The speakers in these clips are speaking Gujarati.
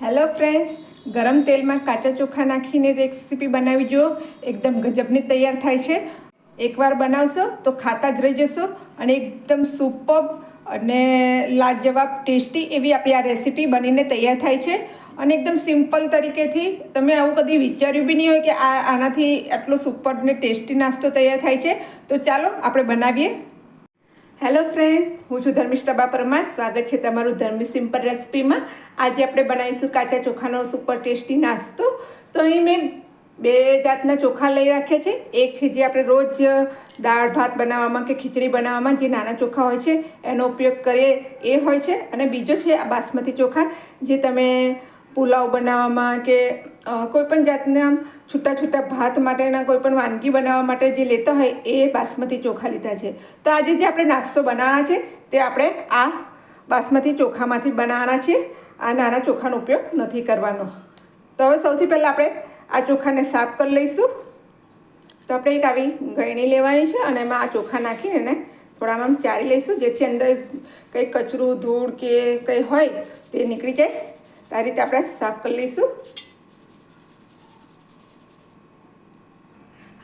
હેલો ફ્રેન્ડ્સ, ગરમ તેલમાં કાચા ચોખા નાખીને રેસીપી બનાવી જુઓ. એકદમ ગજબની તૈયાર થાય છે. એકવાર બનાવશો તો ખાતા જ રહી જશો અને એકદમ સુપર અને લાજવાબ ટેસ્ટી એવી આપણી આ રેસીપી બનીને તૈયાર થાય છે. અને એકદમ સિમ્પલ તરીકેથી તમે આવું કદી વિચાર્યું બી નહીં હોય કે આનાથી આટલો સુપર ને ટેસ્ટી નાસ્તો તૈયાર થાય છે. તો ચાલો આપણે બનાવીએ. હેલો ફ્રેન્ડ્સ, હું છું ધર્મિષ્ઠા પરમાર. સ્વાગત છે તમારું ધર્મી સિમ્પલ રેસિપીમાં. આજે આપણે બનાવીશું કાચા ચોખાનો સુપર ટેસ્ટી નાસ્તો. તો અહીં મેં બે જાતના ચોખા લઈ રાખ્યા છે. એક છે જે આપણે રોજ દાળ ભાત બનાવવામાં કે ખીચડી બનાવવામાં જે નાના ચોખા હોય છે એનો ઉપયોગ કરીએ એ હોય છે. અને બીજો છે આ બાસમતી ચોખા, જે તમે પુલાવ બનાવવામાં કે કોઈપણ જાતના છૂટા છૂટા ભાત માટેના કોઈપણ વાનગી બનાવવા માટે જે લેતા હોય એ બાસમતી ચોખા લીધા છે. તો આજે જે આપણે નાસ્તો બનાવવાના છે તે આપણે આ બાસમતી ચોખામાંથી બનાવવાના છીએ. આ નાના ચોખાનો ઉપયોગ નથી કરવાનો. તો હવે સૌથી પહેલાં આપણે આ ચોખાને સાફ કરી લઈશું. તો આપણે એક આવી ગળણી લેવાની છે અને એમાં આ ચોખા નાખીને એને થોડામાં ચારી લઈશું, જેથી અંદર કંઈ કચરું ધૂળ કે કંઈ હોય તે નીકળી જાય. આ રીતે આપણે સાફ કરી લઈશું.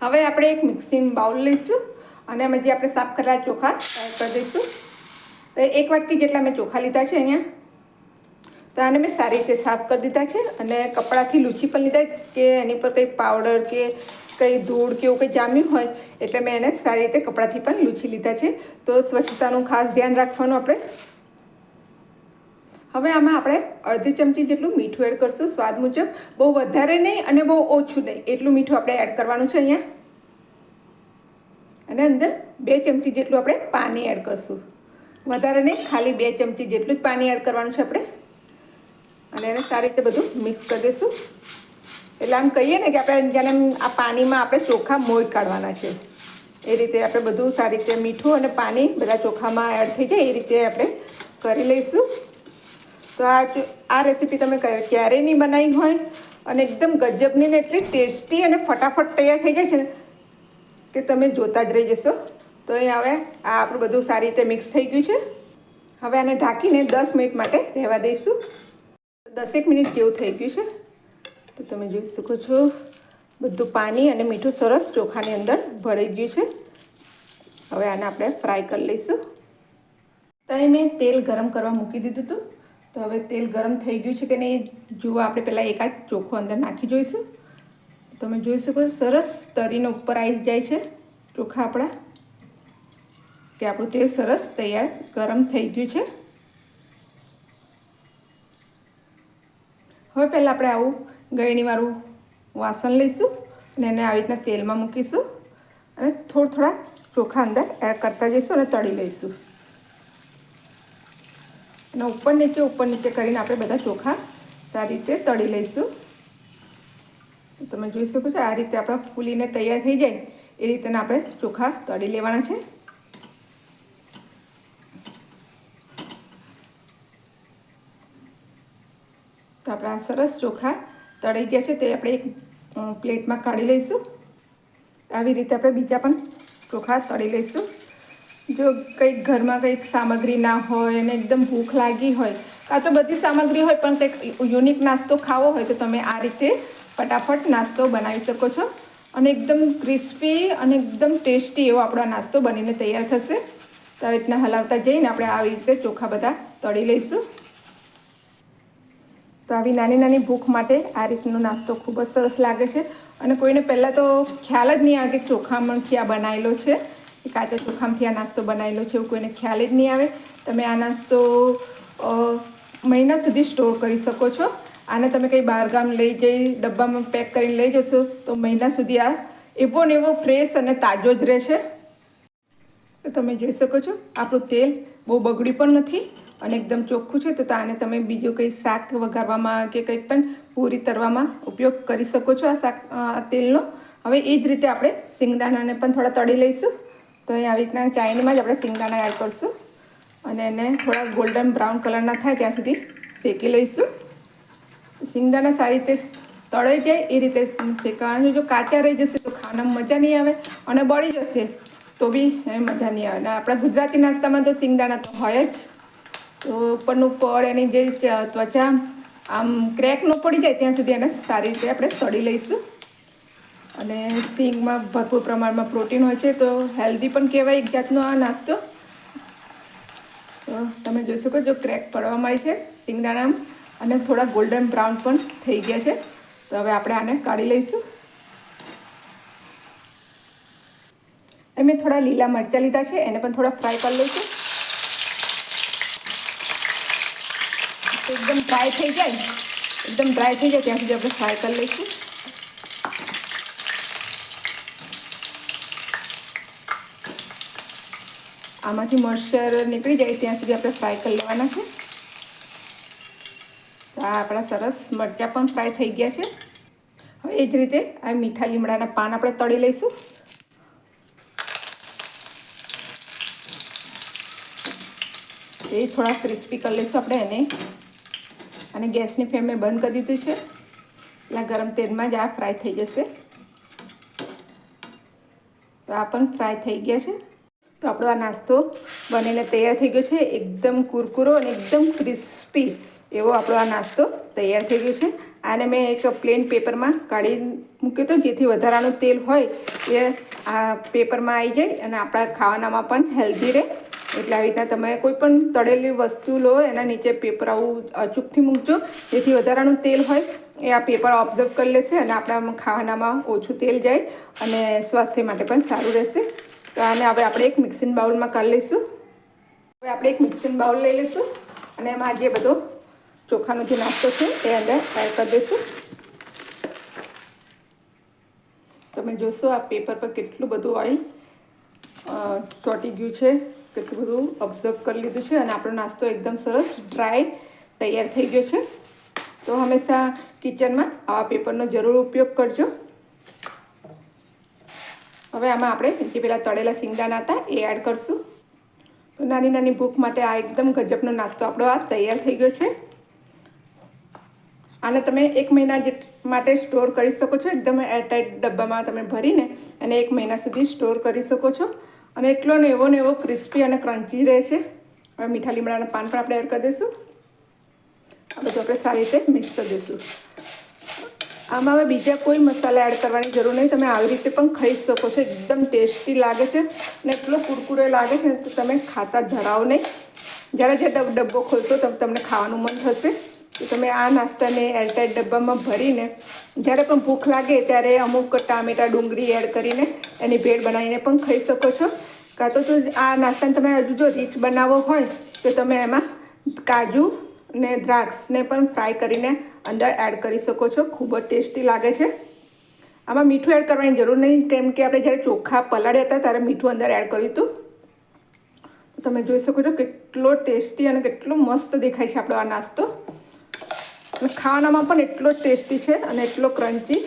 હવે આપણે એક મિક્સિંગ બાઉલ લઈશું અને એમાં જે આપણે સાફ કરેલા ચોખા એડ કરી દઈશું. તો એક વાટકી જેટલા મેં ચોખા લીધા છે અહીંયા. તો આને મેં સારી રીતે સાફ કરી દીધા છે અને કપડાથી લૂછી પણ લીધા કે એની પર કંઈ પાવડર કે કંઈ ધૂળ કે એવું કંઈ જામ્યું હોય, એટલે મેં એને સારી રીતે કપડાથી પણ લૂછી લીધા છે. તો સ્વચ્છતાનું ખાસ ધ્યાન રાખવાનું આપણે. હવે આમાં આપણે અડધી ચમચી જેટલું મીઠું એડ કરશું સ્વાદ મુજબ. બહુ વધારે નહીં અને બહુ ઓછું નહીં, એટલું મીઠું આપણે એડ કરવાનું છે અહીંયા. અને અંદર 2 ચમચી જેટલું આપણે પાણી એડ કરશું. વધારે નહીં, ખાલી 2 ચમચી જેટલું જ પાણી એડ કરવાનું છે આપણે. અને એને સારી રીતે બધું મિક્સ કરી દઈશું. એટલે આમ કહીએ ને કે આપણે જેને આ પાણીમાં આપણે ચોખા મોઈ કાઢવાના છે, એ રીતે આપણે બધું સારી રીતે મીઠું અને પાણી બધા ચોખામાં એડ થઈ જાય એ રીતે આપણે કરી લઈશું. તો આ રેસીપી તમે ક્યારેય નહીં બનાવી હોય અને એકદમ ગજબની ને એટલી ટેસ્ટી અને ફટાફટ તૈયાર થઈ જાય છે ને કે તમે જોતા જ રહી જશો. તો અહીં હવે આ આપણું બધું સારી રીતે મિક્સ થઈ ગયું છે. હવે આને ઢાંકીને 10 મિનિટ માટે રહેવા દઈશું. 10 મિનિટ જેવું થઈ ગયું છે. તો તમે જોઈ શકો છો બધું પાણી અને મીઠું સરસ ચોખાની અંદર ભળી ગયું છે. હવે આને આપણે ફ્રાય કરી લઈશું. તો અહીં મેં તેલ ગરમ કરવા મૂકી દીધું હતું. તો હવે તેલ ગરમ થઈ ગયું છે કે નહીં જુઓ. આપણે પહેલાં એકાદ ચોખ્ખો અંદર નાખી જોઈશું. તમે જોઈ શકો સરસ તરીને ઉપર આવી જાય છે ચોખા આપણા, કે આપણું તેલ સરસ તૈયાર ગરમ થઈ ગયું છે. હવે પહેલાં આપણે આવું ગળણીવાળું વાસણ લઈશું અને એને આવી રીતના તેલમાં મૂકીશું અને થોડા ચોખા અંદર એડ કરતા જઈશું અને તળી લઈશું. અને ઉપર નીચે કરીને આપણે બધા ચોખા સારી રીતે તળી લઈશું. તમે જોઈ શકો છો આ રીતે આપણા ફૂલીને તૈયાર થઈ જાય એ રીતના આપણે ચોખા તળી લેવાના છે. તો આપણા સરસ ચોખા તળાઈ ગયા છે તે આપણે એક પ્લેટમાં કાઢી લઈશું. આવી રીતે આપણે બીજા પણ ચોખા તળી લઈશું. જો કંઈક ઘરમાં કંઈક સામગ્રી ના હોય અને એકદમ ભૂખ લાગી હોય, કાં તો બધી સામગ્રી હોય પણ કંઈક યુનિક નાસ્તો ખાવો હોય તો તમે આ રીતે ફટાફટ નાસ્તો બનાવી શકો છો અને એકદમ ક્રિસ્પી અને એકદમ ટેસ્ટી એવો આપણો નાસ્તો બનીને તૈયાર થશે. તો આવી રીતના હલાવતા જઈને આપણે આવી રીતે ચોખા બધા તળી લઈશું. તો આવી નાની નાની ભૂખ માટે આ રીતનો નાસ્તો ખૂબ જ સરસ લાગે છે. અને કોઈને પહેલાં તો ખ્યાલ જ નહીં આવે કે ચોખામાંથી આ બનાવેલો છે, કે કાચા ચોખામાંથી આ નાસ્તો બનાવેલો છે, એવું કોઈને ખ્યાલ જ નહીં આવે. તમે આ નાસ્તો મહિના સુધી સ્ટોર કરી શકો છો. આને તમે કંઈ બહારગામ લઈ જઈ ડબ્બામાં પેક કરીને લઈ જશો તો મહિના સુધી આ એવો ને એવો ફ્રેશ અને તાજો જ રહેશે. તો તમે જોઈ શકો છો આપણું તેલ બહુ બગડ્યું પણ નથી અને એકદમ ચોખ્ખું છે. તો આને તમે બીજું કંઈ શાક વઘારવામાં કે કંઈક પણ પૂરી તરવામાં ઉપયોગ કરી શકો છો આ તેલનો. હવે એ જ રીતે આપણે સિંગદાણાને પણ થોડા તળી લઈશું. તો અહીં આવી રીતના ચાયણીમાં જ આપણે સિંગદાણા એડ કરશું અને એને થોડા ગોલ્ડન બ્રાઉન કલરના થાય ત્યાં સુધી શેકી લઈશું. સિંગદાણા સારી રીતે તળાઈ જાય એ રીતે શેકવાનું. જો કાચા રહી જશે તો ખાવામાં મજા નહીં આવે અને બળી જશે તો બી મજા નહીં આવે. અને આપણા ગુજરાતી નાસ્તામાં તો સિંગદાણા તો હોય જ. તો ઉપરનું પડ એની જે ત્વચા આમ ક્રેક ન પડી જાય ત્યાં સુધી એને સારી રીતે આપણે તળી લઈશું. અને સિંગમાં ભરપૂર પ્રમાણમાં પ્રોટીન હોય છે, તો હેલ્ધી પણ કહેવાય એક જાતનો આ નાસ્તો. તો તમે જોઈ શકો છો ક્રેક પડવામાં આવી છે સિંગદાણામાં, અને થોડા ગોલ્ડન બ્રાઉન પણ થઈ ગયા છે. તો હવે આપણે આને કાઢી લઈશું. મેં થોડા લીલા મરચાં લીધા છે, એને પણ થોડા ફ્રાય કરી લઈશું. એકદમ ડ્રાય થઈ જાય ત્યાં સુધી આપણે ફ્રાય કરી લઈશું. આમાંથી મોઇશ્ચર નીકળી જાય ત્યાં સુધી આપણે ફ્રાય કરી લેવાના છે. તો આ આપણા સરસ મરચાં પણ ફ્રાય થઈ ગયા છે. હવે એ જ રીતે આ મીઠા લીમડાના પાન આપણે તળી લઈશું. એ થોડા ક્રિસ્પી કરી લઈશું આપણે એને. અને ગેસની ફ્લેમ મેં બંધ કરી દીધું છે, એટલે ગરમ તેલમાં જ આ ફ્રાય થઈ જશે. તો આ પણ ફ્રાય થઈ ગયા છે. તો આપણો આ નાસ્તો બનીને તૈયાર થઈ ગયો છે. એકદમ કુરકુરો અને એકદમ ક્રિસ્પી એવો આપણો આ નાસ્તો તૈયાર થઈ ગયો છે. આને મેં એક પ્લેન પેપરમાં કાઢી મૂક્યો હતો, જેથી વધારાનું તેલ હોય એ આ પેપરમાં આવી જાય અને આપણા ખાવાનામાં પણ હેલ્ધી રહે. એટલે આવી રીતના તમે કોઈ પણ તળેલી વસ્તુ લો, એના નીચે પેપર આવું અચૂકથી મૂકજો, જેથી વધારાનું તેલ હોય એ આ પેપર ઓબ્ઝર્વ કરી લેશે અને આપણા ખાવાનામાં ઓછું તેલ જાય અને સ્વાસ્થ્ય માટે પણ સારું રહેશે. તો આને હવે આપણે એક મિક્સિંગ બાઉલમાં કાઢી લઈશું. હવે આપણે એક મિક્સિંગ બાઉલ લઈ લઈશું અને એમાં જે બધો ચોખાનો જે નાસ્તો છે એ અંદર એડ કરી દઈશું. તમે જોશો આ પેપર પર કેટલું બધું ઓઇલ ચોંટી ગયું છે, કેટલું બધું ઓબ્ઝર્વ કરી લીધું છે અને આપણો નાસ્તો એકદમ સરસ ડ્રાય તૈયાર થઈ ગયો છે. તો હંમેશા કિચનમાં આવા પેપરનો જરૂર ઉપયોગ કરજો. હવે આમાં આપણે જે પેલા તળેલા સિંગદાણા હતા એ એડ કરશું. તો નાની નાની ભૂખ માટે આ એકદમ ગજબનો નાસ્તો આપણો આ તૈયાર થઈ ગયો છે. આને તમે 1 મહિના માટે સ્ટોર કરી શકો છો. એકદમ એરટાઇટ ડબ્બામાં તમે ભરીને અને 1 મહિના સુધી સ્ટોર કરી શકો છો. અને એટલો ને એવો ક્રિસ્પી અને ક્રન્ચી રહે છે. હવે મીઠા લીમડાના પાન પણ આપણે એડ કરી દઈશું. આ બધું આપણે સારી રીતે મિક્સ કરી દઈશું. આમાં હવે બીજા કોઈ મસાલા એડ કરવાની જરૂર નહીં. તમે આવી રીતે પણ ખાઈ શકો છો. એકદમ ટેસ્ટી લાગે છે અને એટલો કુરકુરે લાગે છે તો તમે ખાતા ધરાવો નહીં. જ્યારે જે ડબ્બો ખોલશો તો તમને ખાવાનું મન થશે. તો તમે આ નાસ્તાને એરટાઇટ ડબ્બામાં ભરીને જ્યારે પણ ભૂખ લાગે ત્યારે અમુક ટામેટાં ડુંગળી એડ કરીને એની ભેળ બનાવીને પણ ખાઈ શકો છો. કાં તો આ નાસ્તાને તમે હજુ જો રીચ બનાવવો હોય તો તમે એમાં કાજુ ને દ્રાક્ષને પણ ફ્રાય કરીને અંદર એડ કરી શકો છો. ખૂબ જ ટેસ્ટી લાગે છે. આમાં મીઠું એડ કરવાની જરૂર નહીં, કેમ કે આપણે જ્યારે ચોખા પલાળ્યા હતા ત્યારે મીઠું અંદર એડ કર્યું હતું. તમે જોઈ શકો છો કેટલો ટેસ્ટી અને કેટલો મસ્ત દેખાય છે આપણો આ નાસ્તો. અને ખાવાનામાં પણ એટલો ટેસ્ટી છે અને એટલો ક્રન્ચી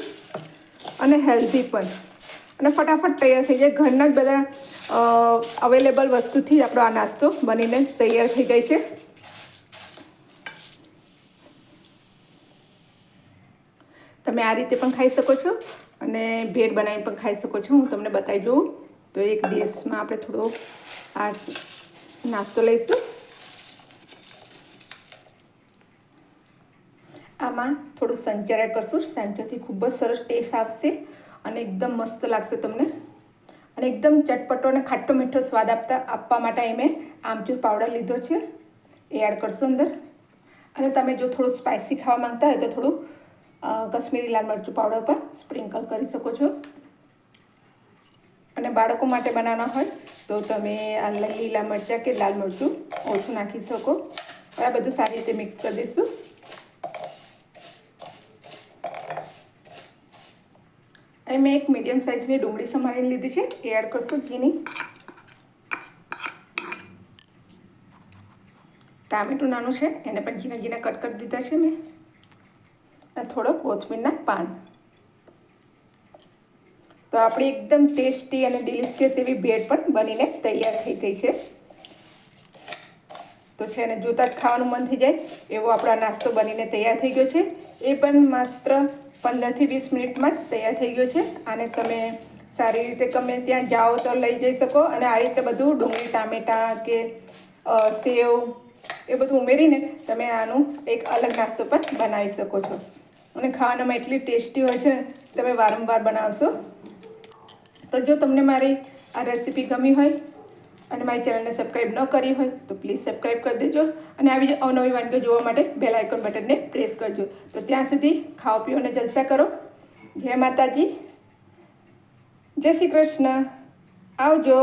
અને હેલ્ધી પણ, અને ફટાફટ તૈયાર થઈ જાય. ઘરના જ બધા અવેલેબલ વસ્તુથી આપણો આ નાસ્તો બનીને તૈયાર થઈ જાય છે. તમે આ રીતે પણ ખાઈ શકો છો અને ભેળ બનાવીને પણ ખાઈ શકો છો. હું તમને બતાવી દઉં. તો એક ડીશમાં આપણે થોડો આ નાસ્તો લઈશું. આમાં થોડું સંચર એડ કરશું. સંચરથી ખૂબ જ સરસ ટેસ્ટ આવશે અને એકદમ મસ્ત લાગશે તમને. અને એકદમ ચટપટો અને ખાટો મીઠો સ્વાદ આપવા માટે મેં આમચૂર પાવડર લીધો છે, એ એડ કરશું અંદર. અને તમે જો થોડું સ્પાઇસી ખાવા માંગતા હોય તો થોડું કશ્મીરી લાલ મરચું પાવડર પર સ્પ્રિંકલ કરી શકો છો. અને બાળકો માટે બનાવવાના હોય તો તમે આ લીલા મરચાં કે લાલ મરચું ઓછું નાખી શકો. હવે આ બધું સારી રીતે મિક્સ કરી દઈશું. અહીં મેં એક મીડિયમ સાઇઝની ડુંગળી સમારીને લીધી છે, એ એડ કરશું. ઝીણી ટામેટું નાનું છે એને પણ ઝીણા ઝીણા કટ કરી દીધા છે મેં. અને થોડો કોથમીરના પાન. તો આપણી એકદમ ટેસ્ટી અને ડિલિશિયસ એવી ભેળ પણ બનીને તૈયાર થઈ ગઈ છે. તો છે અને જોતાં જ ખાવાનું મન થઈ જાય એવો આપણો નાસ્તો બનીને તૈયાર થઈ ગયો છે. એ પણ માત્ર 15થી 20 મિનિટમાં જ તૈયાર થઈ ગયો છે. આને તમે સારી રીતે ગમે ત્યાં જાઓ તો લઈ જઈ શકો. અને આ રીતે બધું ડુંગળી ટામેટાં કે સેવ એ બધું ઉમેરીને તમે આનું એક અલગ નાસ્તો પણ બનાવી શકો છો અને ખાવાનામાં એટલી ટેસ્ટી હોય છે તમે વારંવાર બનાવશો. તો જો તમને મારી આ રેસીપી ગમી હોય અને મારી ચેનલને સબસ્ક્રાઈબ ન કરી હોય તો પ્લીઝ સબસ્ક્રાઈબ કરી દેજો અને આવી જ અવનવી વાનગીઓ જોવા માટે બેલ આઇકોન બટનને પ્રેસ કરજો. તો ત્યાં સુધી ખાઓ પીઓ અને જલસા કરો. જય માતાજી, જય શ્રી કૃષ્ણ, આવજો.